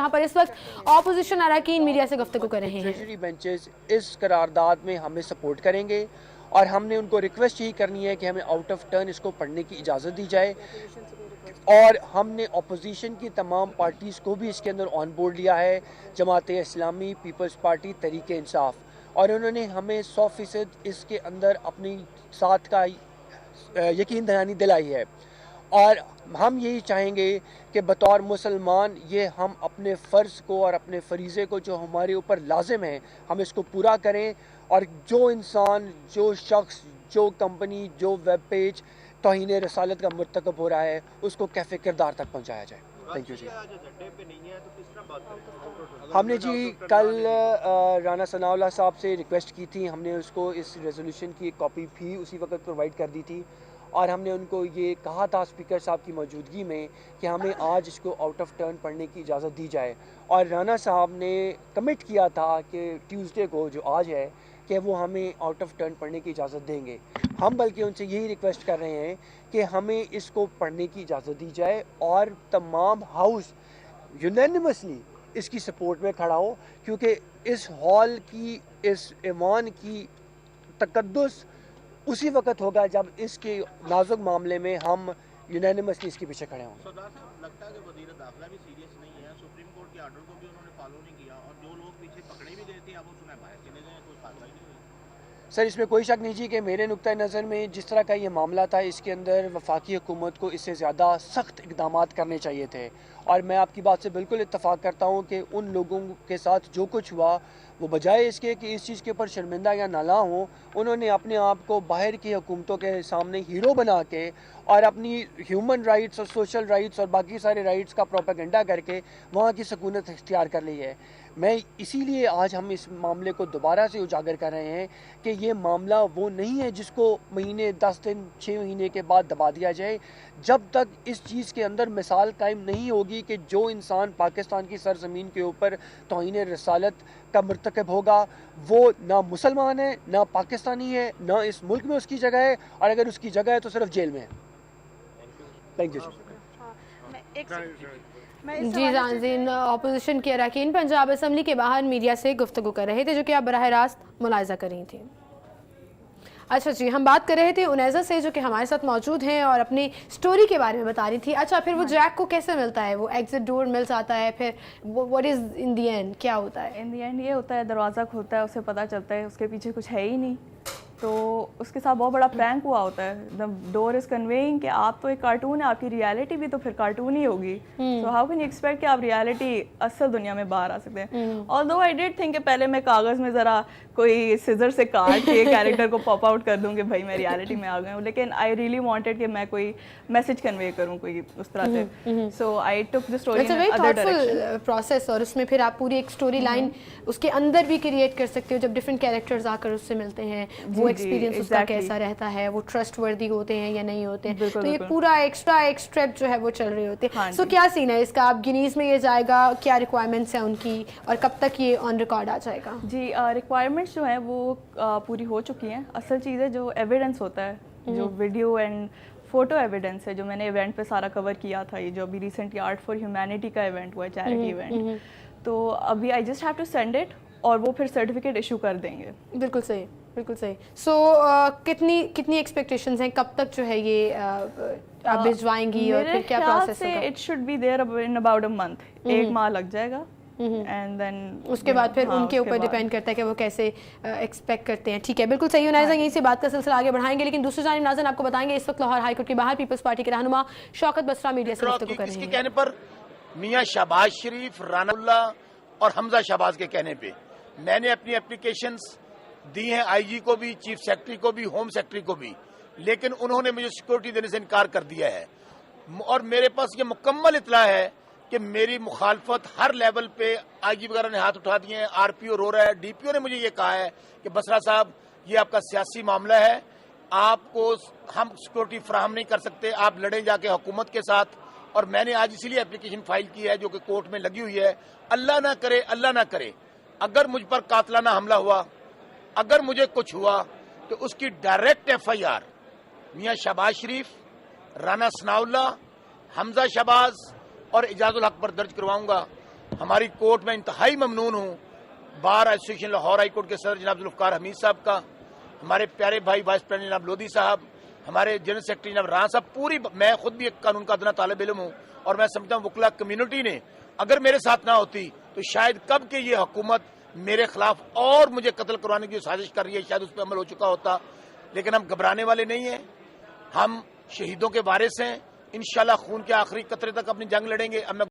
जहां पर इस वक्त ऑपोजिशन अरकान मीडिया से गुफ्तगू कर रहे हैं। ट्रेजरी बेंचेस इस करारदाद में हमें सपोर्ट करेंगे और हमने उनको रिक्वेस्ट यही करनी है कि हमें आउट ऑफ टर्न इसको पढ़ने की इजाज़त दी जाए, और हमने अपोजिशन की तमाम पार्टीज़ को भी इसके अंदर ऑन बोर्ड लिया है, जमात इस्लामी, पीपल्स पार्टी, तहरीक इंसाफ, और उन्होंने हमें 100% इसके अंदर अपनी साथ का यकीन दहानी दिलाई है। और हम यही चाहेंगे कि बतौर मुसलमान ये हम अपने फ़र्ज़ को और अपने फरीज़े को जो हमारे ऊपर लाजिम है हम इसको पूरा करें, और जो इंसान, जो शख्स, जो कंपनी, जो वेब पेज तौहीन रसालत का मुर्तकब हो रहा है उसको कैफ़े किरदार तक पहुँचाया जाए। थैंक यू जी। हमने जी कल राना सनाउल्लाह साहब से रिक्वेस्ट की थी, हमने उसको इस रेजोल्यूशन की एक कॉपी भी उसी वक्त प्रोवाइड कर दी थी, और हमने उनको ये कहा था स्पीकर साहब की मौजूदगी में कि हमें आज इसको आउट ऑफ टर्न पढ़ने की इजाज़त दी जाए, और राना साहब ने कमिट किया था कि ट्यूसडे को जो आज है कि वो हमें आउट ऑफ टर्न पढ़ने की इजाज़त देंगे। हम बल्कि उनसे यही रिक्वेस्ट कर रहे हैं कि हमें इसको पढ़ने की इजाज़त दी जाए और तमाम हाउस यूनानिमसली इसकी सपोर्ट में खड़ा हो, क्योंकि इस हॉल की, इस ईवान की तकद्दुस उसी वक्त होगा जब इसके नाजुक मामले में हम यूनानिमसली इसके पीछे खड़े हों। सरदार साहब, लगता है कि वज़ीर दाखिला भी सीरियस नहीं है, सुप्रीम कोर्ट के आर्डर को भी उन्होंने फॉलो नहीं किया, और जो लोग पीछे पकड़े भी गए थे अब वो सुना बाहर चले गए, कोई कार्रवाई नहीं हुई। सर, इसमें कोई शक नहीं जी कि मेरे नुक्ता नज़र में जिस तरह का ये मामला था इसके अंदर वफाकी हुकूमत को इससे ज़्यादा सख्त इक़दाम करने चाहिए थे, और मैं आपकी बात से बिल्कुल इत्तफ़ाक़ करता हूँ कि उन लोगों के साथ जो कुछ हुआ वो बजाय इसके कि इस चीज़ के ऊपर शर्मिंदा या नाला हों, उन्होंने अपने आप को बाहर की हुकूमतों के सामने हीरो बना के और अपनी ह्यूमन राइट्स और सोशल राइट्स और बाकी सारे राइट्स का प्रोपेगेंडा करके वहाँ की सकूनत इख्तियार कर ली है। मैं इसीलिए आज हम इस मामले को दोबारा से उजागर कर रहे हैं कि ये मामला वो नहीं है जिसको महीने 10 दिन 6 महीने के बाद दबा दिया जाए। जब तक इस चीज़ के अंदर मिसाल कायम नहीं होगी कि जो इंसान पाकिस्तान की सरजमीन के ऊपर तौहीन रसालत का मर्तकब होगा वो ना मुसलमान है, ना पाकिस्तानी है, ना इस मुल्क में उसकी जगह है, और अगर उसकी जगह है तो सिर्फ जेल में है। थैंक यू जी। नाज़रीन, अपोजिशन के अरकान पंजाब असम्बली के बाहर मीडिया से गुफ्तगू कर रहे थे, जो कि आप बराह रास्त मुलाहिज़ा कर रही थी। अच्छा जी, हम बात कर रहे थे उनैज़ा से जो कि हमारे साथ मौजूद हैं और अपनी स्टोरी के बारे में बता रही थी। अच्छा, फिर वो जैक को कैसे मिलता है? वो एग्जिट डोर मिल जाता है, फिर what is in the and, क्या होता है? इन दी एंड ये होता है, दरवाज़ा खुलता है, उसे पता चलता है उसके पीछे कुछ है ही नहीं, तो उसके साथ बहुत बड़ा प्रैंक हुआ होता है। द डोर इज़ कन्वेइंग कि आप तो एक कार्टून है, आपकी रियलिटी भी तो फिर कार्टून ही होगी, so how can you expect कि आप रियलिटी असल दुनिया में बाहर आ सकते हैं। ऑल्दो आई डिड थिंक कि पहले मैं कागज़ में ज़रा कोई सिजर से काट के कैरेक्टर को पॉप आउट कर दूँ कि भाई मैं रियलिटी में आ गया हूँ, लेकिन आई रियली वांटेड कि मैं कोई मैसेज कन्वे करूँ कोई उस तरह से, so I took the story in other direction process. और उसमें फिर आप पूरी एक स्टोरी लाइन उसके अंदर भी क्रिएट कर सकते हो, जब डिफरेंट कैरेक्टर्स आकर उससे मिलते हैं, वो एक्सपीरियंस उसका कैसा रहता है, वो ट्रस्ट वर्दी होते हैं या नहीं होते हैं, तो ये पूरा एक्स्ट्रा एक स्टेप जो है वो चल रहे होते हैं। सो क्या सीन है इसका? आप गिनीज में ये जाएगा, क्या रिक्वायरमेंट्स हैं उनकी, और कब तक ये ऑन रिकॉर्ड आ जाएगा? जी, रिक्वायरमेंट्स जो हैं वो पूरी हो चुकी हैं। असल चीज़ है जो एविडेंस होता है, जो वीडियो एंड फ़ोटो एविडेंस है, जो मैंने इवेंट पे सारा कवर किया था, ये जो अभी रिसेंटली आर्ट फॉर ह्यूमैनिटी का इवेंट हुआ है, चैरिटी इवेंट, तो अभी I just have to send it और वो फिर सर्टिफिकेट इशू कर देंगे। बिल्कुल सही, बिल्कुल सही। सो कितनी एक्सपेक्टेशंस हैं, कब तक जो है ये आप भिजवाएंगी, और फिर क्या प्रोसेस होगा? It should be there in about a month, 1 माह लग जाएगा, एंड देन उसके बाद फिर उनके ऊपर डिपेंड करता है कि वो कैसे एक्सपेक्ट करते हैं। ठीक है, बिल्कुल सही। उनैज़ा यहीं से बात का सिलसिला आगे बढ़ाएंगे, लेकिन दूसरी जानिब नाज़रीन आपको बताएंगे इस वक्त लाहौर हाई कोर्ट के बाहर पीपल्स पार्टी के रहनुमा शौकत बसरा मीडिया से गुफ्तगू कर रहे हैं। इसके कहने पर मियां शहबाज शरीफ, राना और हमजा शहबाज के कहने पे मैंने अपनी एप्लीकेशंस दी हैं आईजी को भी, चीफ सेक्रेटरी को भी, होम सेक्रेटरी को भी, लेकिन उन्होंने मुझे सिक्योरिटी देने से इनकार कर दिया है। और मेरे पास ये मुकम्मल इतला है कि मेरी मुखालफत हर लेवल पे आईजी वगैरह ने हाथ उठा दिए हैं, आरपीओ रो रहा है, डीपीओ ने मुझे ये कहा है कि बसरा साहब ये आपका सियासी मामला है, आपको हम सिक्योरिटी फराहम नहीं कर सकते, आप लड़े जाके हुकूमत के साथ। और मैंने आज इसीलिए एप्लीकेशन फाइल की है जो कि कोर्ट में लगी हुई है। अल्लाह ना करे अगर मुझ पर कातलाना हमला हुआ, अगर मुझे कुछ हुआ तो उसकी डायरेक्ट एफआईआर मियां शहबाज शरीफ, राना सनाउल्लाह, हमजा शहबाज और इजाजुल हक पर दर्ज करवाऊंगा। ہماری کورٹ میں انتہائی ممنون ہوں bar association Lahore high court کے صدر جناب ذوالفقار حمید صاحب کا، ہمارے پیارے بھائی وائس پریزیڈنٹ جناب لودھی صاحب، ہمارے جنرل سیکرٹری جناب رانا صاحب، پوری میں خود بھی ایک قانون کا ادنا طالب علم ہوں اور میں سمجھتا ہوں وکلا کمیونٹی نے اگر میرے ساتھ نہ ہوتی تو شاید کب کہ یہ حکومت میرے خلاف اور مجھے قتل کروانے کی سازش کر رہی ہے شاید اس پہ عمل ہو چکا ہوتا. لیکن ہم گھبرانے والے نہیں ہیں، ہم شہیدوں کے وارث ہیں، انشاءاللہ خون کے آخری قطرے تک اپنی جنگ لڑیں گے. اب میں